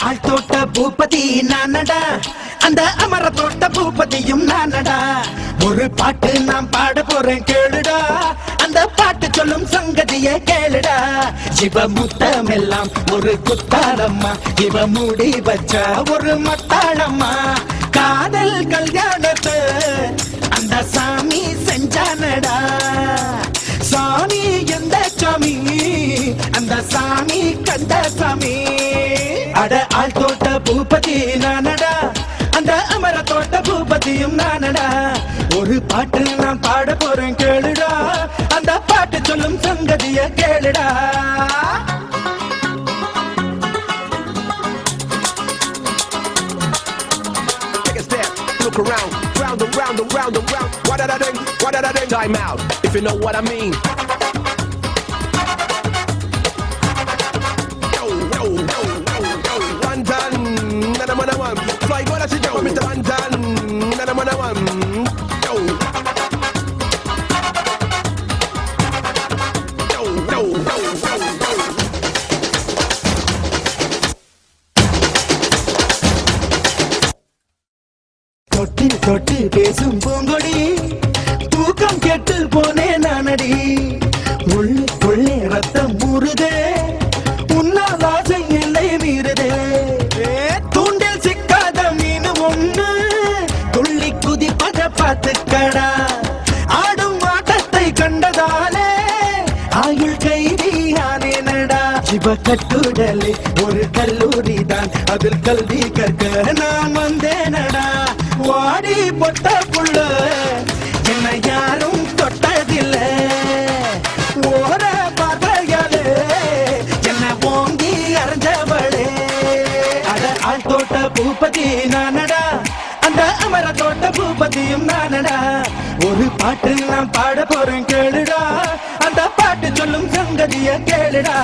ஆள் தோட்ட பூபதி நானடா, அந்த அமர தோட்ட பூபதியும் நானடா. ஒரு பாட்டு நான் பாட போறேன் கேளுடா, அந்த பாட்டு சொல்லும் சங்கதியை கேளுடா. இவ முத்தமெல்லாம் ஒரு குத்தாளம்மா, இவ மூடி வச்ச ஒரு மத்தாளம்மா. காதல் கல்யாணத்தை அந்த சாமி செஞ்சானடா. சாமி எந்த சாமி, அந்த சாமி கந்த சாமி. அட ஆள் தோட்ட பூபதி நானடா, அந்த அமர தோட்ட பூபதியும் நானடா. ஒரு பாட்டு நான் பாட போறேன் கேளுடா, அந்த பாட்டு சொல்லும் சங்கதிய கேளுடா. Look around, round and round and round and round. What did I do? What did I do? Time out, if you know what I mean. Yo, yo, yo, yo, yo. London, nana one. Fly, what I should do, Mr. London, nana one. Yo, yo, yo, yo, yo, yo. தொட்டு தொட்டு பேசும் பூங்கொடி, தூக்கம் கெட்டு போனே நானடி. உள்ளுக்குள்ளே ரத்தம் ஊறுதே, உன்னால் ஆசை எல்லை மீறுதே. தூண்டில் சிக்காத மீன் ஒண்ணு துள்ளி குதிப்பத பார்த்துக்கடா. ஆடும் ஆட்டத்தை கண்டதாலே ஆயுள் கைதி ஆனேனடா. இவ கட்டுடலே ஒரு கல்லூரி தான், அதில் கல்வி கற்க நான் வந்தேனடா. வாடி பொட்ட புள்ள என்ன யாரும் தொட்டதில்ல. ஓர பார்வையாலே என்ன ஓங்கி அரைஞ்சவளே. அட ஆள் தோட்ட பூபதி நானடா, அந்த அமர தோட்ட பூபதியும் நானடா. ஒரு பாட்டு நான் பாட போறேன் கேளுடா, அந்த பாட்டு சொல்லும் சங்கதிய கேளுடா.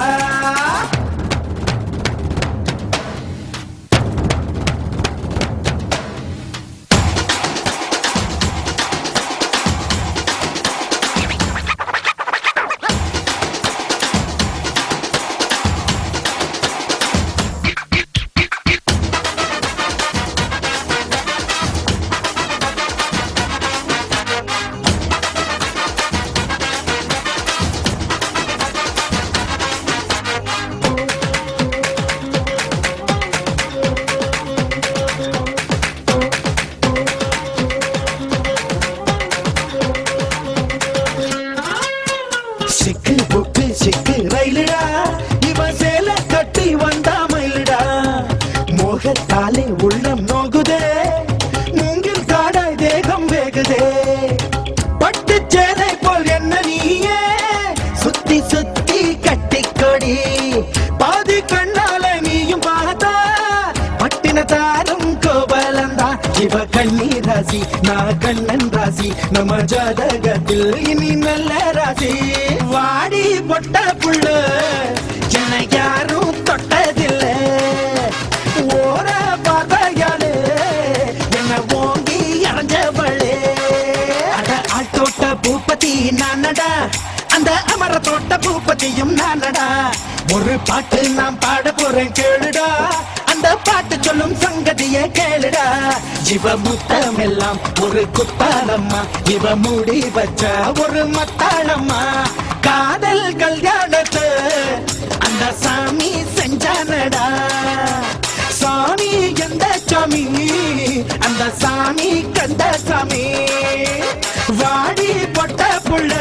சிக்கு புக்கு சிக்கு ரயிலுடா, இவ சேல கட்டி வந்தா மயிலுடா. மோகத்தாலே உள்ளம் நோகுதே, மூங்கில் காடாய் தேகம் வேகுதே. பட்டு சேலை போல் என்ன நீயே சுத்தி சுத்தி கட்டிக்கொடி. பாதி கண்ணால நீயும் பார்த்தா பட்டினத்தாரும் கோபலந்தா. இவ கண்ணீர் ராசி, நான் கண்ணன் ராசி, நம்ம ஜாதகத்தில் இனி நல்ல ராசி. வாடி பொட்ட புள்ள என்ன யாரும் தொட்டதில்ல. ஓர பார்வையாலே என்ன ஓங்கி அரைஞ்சவளே. அட ஆள் தோட்ட பூபதி நானடா, அந்த அமர தோட்ட பூபதியும் நானடா. ஒரு பாட்டு நான் பாட போறேன் கேளுடா, அந்த பாட்டு சொல்லும் சங்கதியை கேளுடா. இவ முத்தமெல்லாம் ஒரு குத்தாளம்மா, இவ மூடி வச்ச ஒரு மத்தாளம்மா. காதல் கல்யாணத்தை அந்த சாமி செஞ்சானடா. சாமி எந்த சாமி, அந்த சாமி கந்த சாமி. வாடி பொட்ட புள்ள